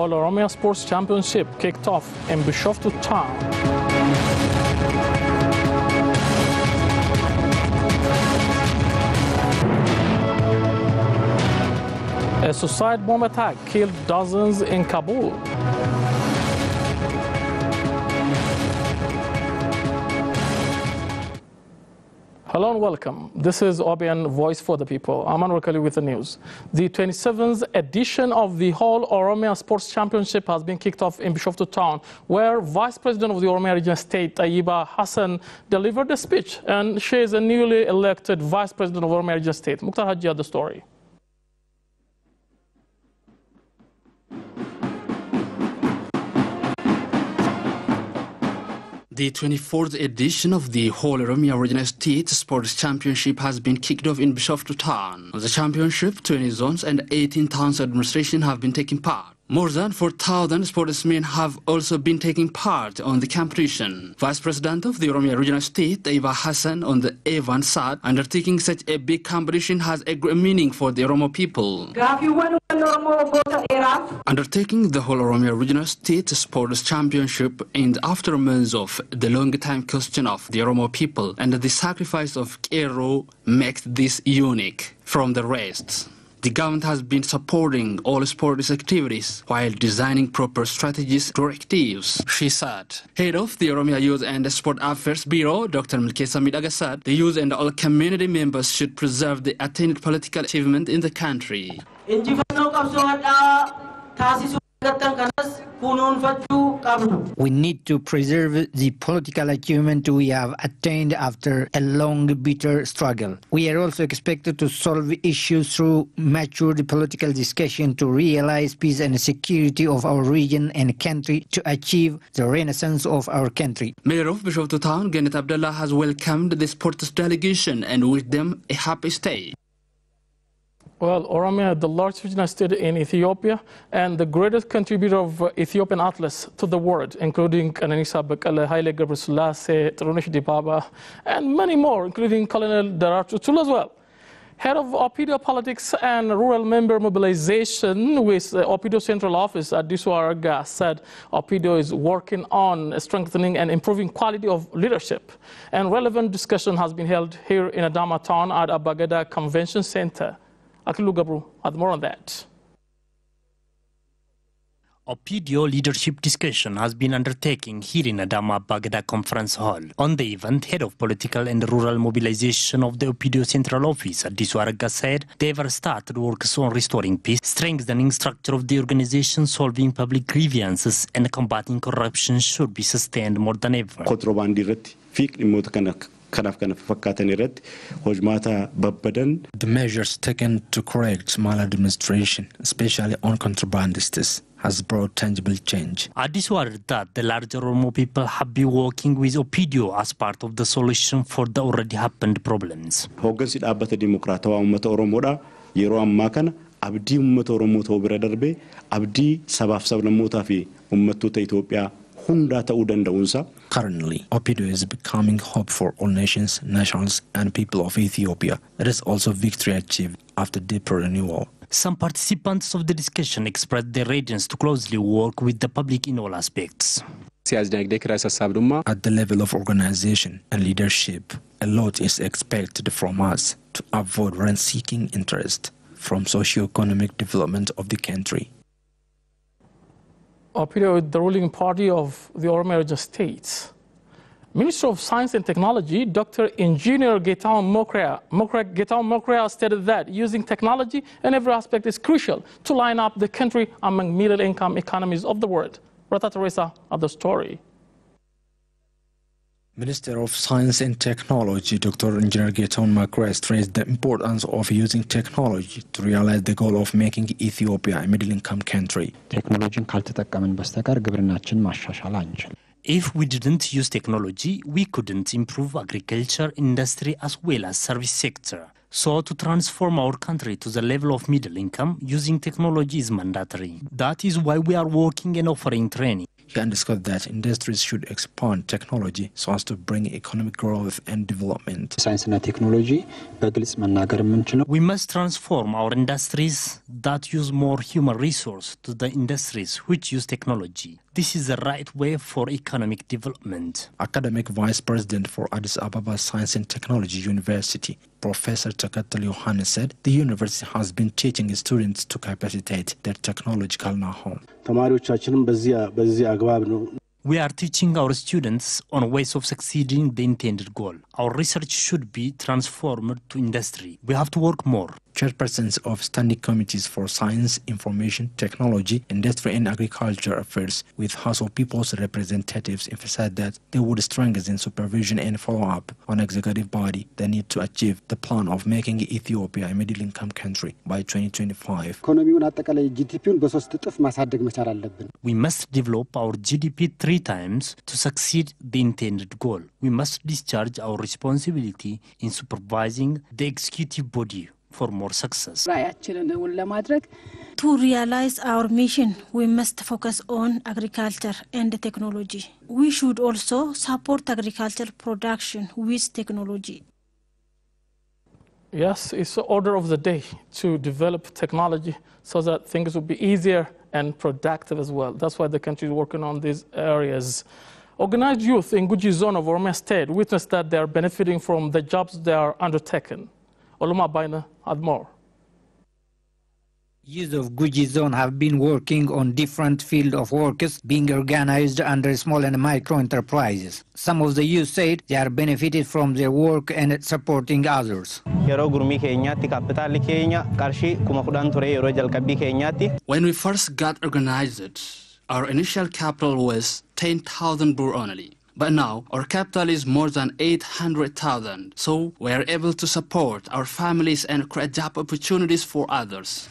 Whole Oromia Sports Championship kicked off in Bishoftu town. A suicide bomb attack killed dozens in Kabul. Hello and welcome. This is OBN Voice for the People. I'm Anwar Kali with the news. The 27th edition of the Whole Oromia Sports Championship has been kicked off in Bishoftu town, where Vice President of the Oromia Regional State, Tayyiba Hassan, delivered a speech, and she is a newly elected Vice President of Oromia Regional State. Mukhtar Haji had the story. The 24th edition of the Whole Oromia Regional State Sports Championship has been kicked off in Bishoftu town. On the championship, 20 zones and 18 towns administration have been taking part. More than 4,000 sportsmen have also been taking part on the competition. Vice President of the Oromia Regional State, Tayyiba Hassan, on the event said, undertaking such a big competition has a great meaning for the Oromo people. Undertaking the Whole Oromia Regional State Sports Championship in the aftermath of the long time question of the Oromo people and the sacrifice of Kero makes this unique from the rest. The government has been supporting all sports activities while designing proper strategies directives, she said. Head of the Oromia Youth and Sport Affairs Bureau, Dr. Milkesa Midaga said, the youth and all community members should preserve the attained political achievement in the country. We need to preserve the political achievement we have attained after a long, bitter struggle. We are also expected to solve issues through mature political discussion to realize peace and security of our region and country, to achieve the renaissance of our country. Mayor of Bishoftu Town, Genet Abdullah, has welcomed the sports delegation and wished them a happy stay. Well, Oromia, the largest regional state in Ethiopia and the greatest contributor of Ethiopian athletes to the world, including Kananisa Bekele, Haile Gebrselassie, Tirunesh Dibaba, and many more, including Colonel Daratu Tulu as well. Head of Opido Politics and Rural Member Mobilization with Opido Central Office at Diswaraga said Opido is working on strengthening and improving quality of leadership. And relevant discussion has been held here in Adama town at Abagada Convention Center. Akilu Gabru had more on that. Opido leadership discussion has been undertaken here in Adama Bagada Conference Hall. On the event, head of political and rural mobilization of the Opido Central Office at Diswaraga said they have started works on restoring peace, strengthening structure of the organization, solving public grievances, and combating corruption should be sustained more than ever. The measures taken to correct maladministration, especially on contrabandists, has brought tangible change. Adiswar that the larger Oromo people have been working with Opido as part of the solution for the already happened problems. Abdi ummata Oromoo ta'uu bira darbee abdii sabaaf sablammootaa fi uummattoota Itoophiyaa hunda ta'uu danda'uunsa. Currently, Opido is becoming hope for all nations, nationals, and people of Ethiopia. It is also victory achieved after deeper renewal. Some participants of the discussion expressed their readiness to closely work with the public in all aspects. At the level of organization and leadership, a lot is expected from us to avoid rent-seeking interest from socio-economic development of the country. Opido is the ruling party of the Oromia Regional States. Minister of Science and Technology, Dr. Engineer Getaun Mokrea stated that using technology in every aspect is crucial to line up the country among middle-income economies of the world. Rata Teresa of the story. Minister of Science and Technology, Dr. Engineer Getaun Mokrea, stressed the importance of using technology to realize the goal of making Ethiopia a middle-income country. If we didn't use technology, we couldn't improve agriculture, industry, as well as service sector. So to transform our country to the level of middle income, using technology is mandatory. That is why we are working and offering training. He underscored that industries should expand technology so as to bring economic growth and development. We must transform our industries that use more human resource to the industries which use technology. This is the right way for economic development. Academic Vice President for Addis Ababa Science and Technology University, Professor Takatal Yohannes said the university has been teaching students to capacitate their technological know-how. We are teaching our students on ways of succeeding the intended goal. Our research should be transformed to industry. We have to work more. Chairpersons of standing committees for science, information, technology, industry and agriculture affairs with House of People's representatives emphasized that they would strengthen supervision and follow-up on executive body the need to achieve the plan of making Ethiopia a middle-income country by 2025. We must develop our GDP 3 times to succeed the intended goal. We must discharge our responsibility in supervising the executive body for more success. To realize our mission, we must focus on agriculture and technology. We should also support agricultural production with technology. Yes, it's the order of the day to develop technology so that things will be easier and productive as well. That's why the country is working on these areas. Organized youth in Guji zone of Oromia State witnessed that they are benefiting from the jobs they are undertaken. Oluma Baina had more. Youth of Guji zone have been working on different fields of works being organized under small and micro enterprises. Some of the youth said they are benefited from their work and supporting others. When we first got organized, our initial capital was 10,000 birr only. But now, our capital is more than 800,000, so we are able to support our families and create job opportunities for others.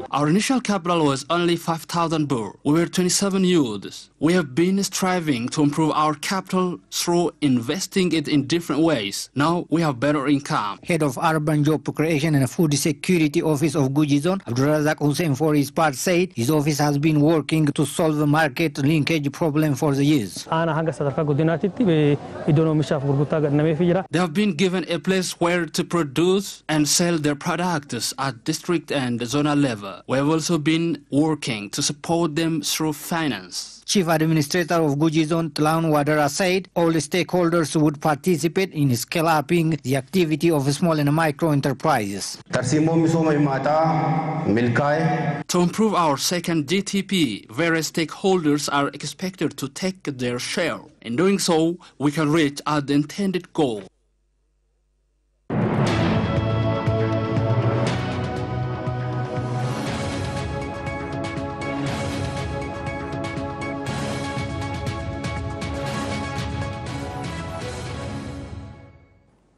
Our initial capital was only 5,000 birr. We were 27 youths. We have been striving to improve our capital through investing it in different ways. Now we have better income. Head of Urban Job Creation and Food Security Office of Guji Zone, Abdulrazak Hussein for his part said his office has been working to solve the market linkage problem for the youth. They have been given a place where to produce and sell their products at district and zonal level. We have also been working to support them through finance. Chief Administrator of Guji Zone, Tlaun Wadara, said all the stakeholders would participate in scale-upping the activity of small and micro enterprises. To improve our second GTP, various stakeholders are expected to take their share. In doing so, we can reach the intended goal.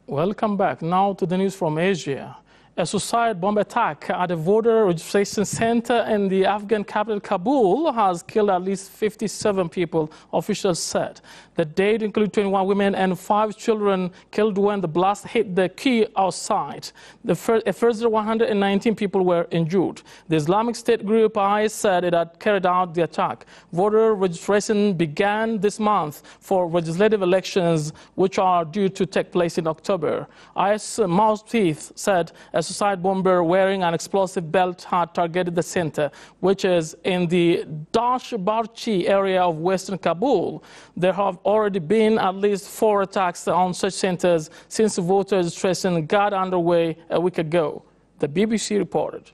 Welcome back. Now to the news from Asia. A suicide bomb attack at a voter registration center in the Afghan capital Kabul has killed at least 57 people, officials said. The dead include 21 women and 5 children killed when the blast hit the quay outside. A further 119 people were injured. The Islamic State group IS said it had carried out the attack. Voter registration began this month for legislative elections, which are due to take place in October. IS mouthpiece said a suicide bomber wearing an explosive belt had targeted the center, which is in the Dashbarchi area of western Kabul. There have already been at least 4 attacks on such centers since voter registration got underway a week ago, the BBC reported.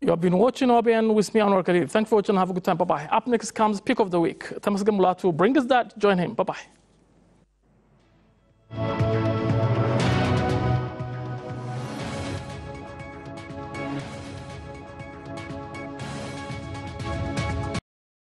You have been watching OBN with me, Anwar Kadir. Thanks for watching. Have a good time. Bye-bye. Up next comes Pick of the Week. Tamasgan Mulatu, bring us that. Join him. Bye-bye.